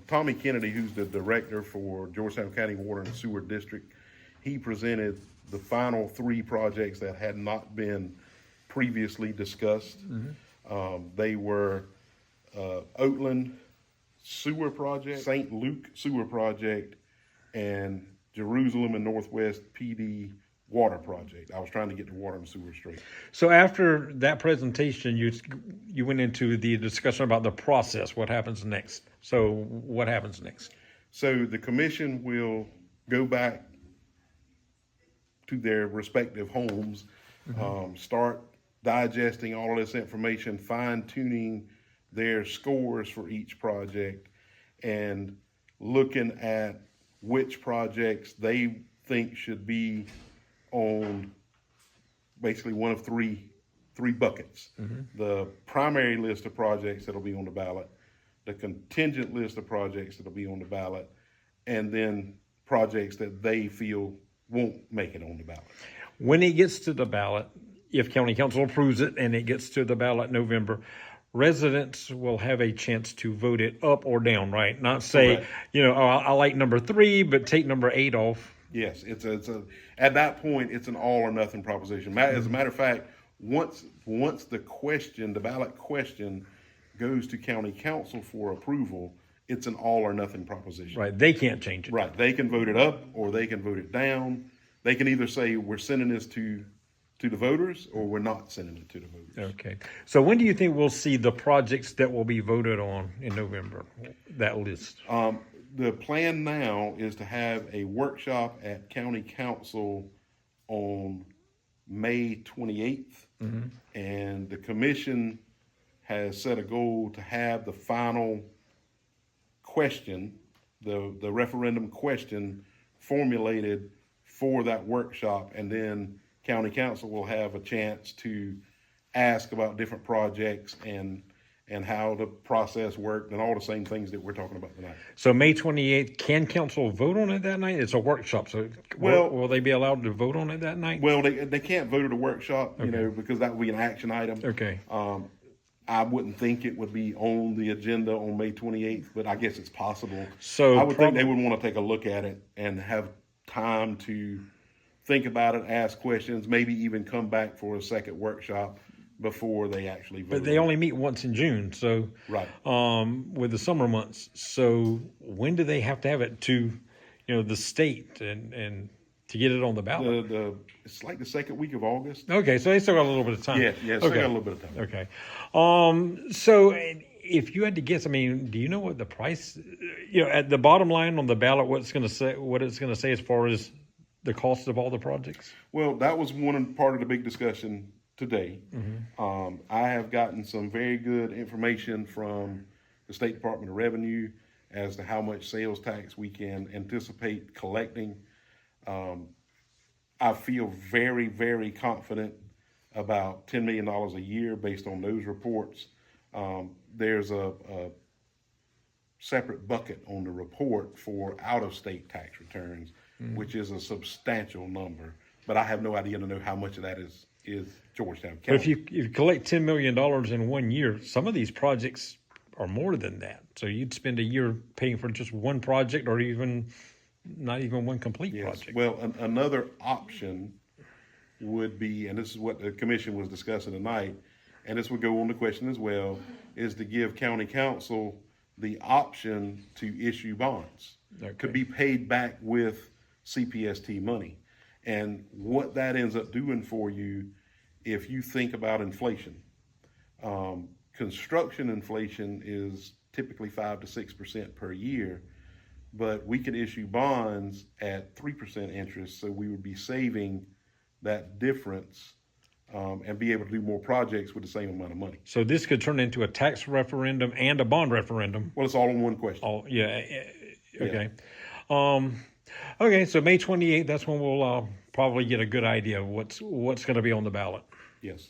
Tommy Kennedy, who's the director for Georgetown County Water and Sewer District, he presented the final 3 projects that had not been previously discussed. They were Oatland Sewer Project, St. Luke Sewer Project, and Jerusalem and Northwest PD Water Project. I was trying to get the water and sewer straight. So after that presentation, you went into the discussion about the process. What happens next? So what happens next? So the commission will go back to their respective homes, start digesting all of this information, fine-tuning their scores for each project, and looking at which projects they think should be on basically one of three buckets. The primary list of projects that'll be on the ballot, the contingent list of projects that'll be on the ballot, and then projects that they feel won't make it on the ballot. When it gets to the ballot, if county council approves it and it gets to the ballot in November, residents will have a chance to vote it up or down, right? Not say, Correct. I like number 3, but take number 8 off. Yes, it's a at that point it's an all or nothing proposition. As a matter of fact, once the ballot question goes to county council for approval, it's an all or nothing proposition. Right, they can't change it. Right, they can vote it up or they can vote it down. They can either say we're sending this to the voters or we're not sending it to the voters. Okay, so when do you think we'll see the projects that will be voted on in November, that list? The plan now is to have a workshop at county council on May 28th. And the commission has set a goal to have the final question, the referendum question, formulated for that workshop, and then county council will have a chance to ask about different projects and how the process worked and all the same things that we're talking about tonight. So May 28th, can council vote on it that night? It's a workshop, so will they be allowed to vote on it that night? Well, they can't vote at a workshop, because that would be an action item. Okay. I wouldn't think it would be on the agenda on May 28th, but I guess it's possible. So I would think they would want to take a look at it and have time to think about it, ask questions, maybe even come back for a second workshop before they actually vote. But they only meet once in June, so right. With the summer months. So when do they have to have it to, the state and to get it on the ballot? It's like the second week of August. Okay, so they still got a little bit of time. Yeah, still got a little bit of time. Okay. So if you had to guess, do you know what the price, at the bottom line on the ballot, what it's going to say as far as the cost of all the projects? Well, that was part of the big discussion today. I have gotten some very good information from the State Department of Revenue as to how much sales tax we can anticipate collecting. I feel very, very confident about $10 million a year based on those reports. There's a separate bucket on the report for out-of-state tax returns, which is a substantial number, but I have no idea to know how much of that is Georgetown County. But if you collect $10 million in 1 year, some of these projects are more than that. So you'd spend a year paying for just one project or not even one complete project. Well, another option would be, and this is what the commission was discussing tonight, and this would go on the question as well, is to give county council the option to issue bonds. Okay. Could be paid back with CPST money. And what that ends up doing for you, if you think about inflation, construction inflation is typically 5 to 6% per year, but we could issue bonds at 3% interest, so we would be saving that difference and be able to do more projects with the same amount of money. So this could turn into a tax referendum and a bond referendum. Well, it's all in one question. Okay. Okay, so May 28th, that's when we'll probably get a good idea of what's going to be on the ballot. Yes.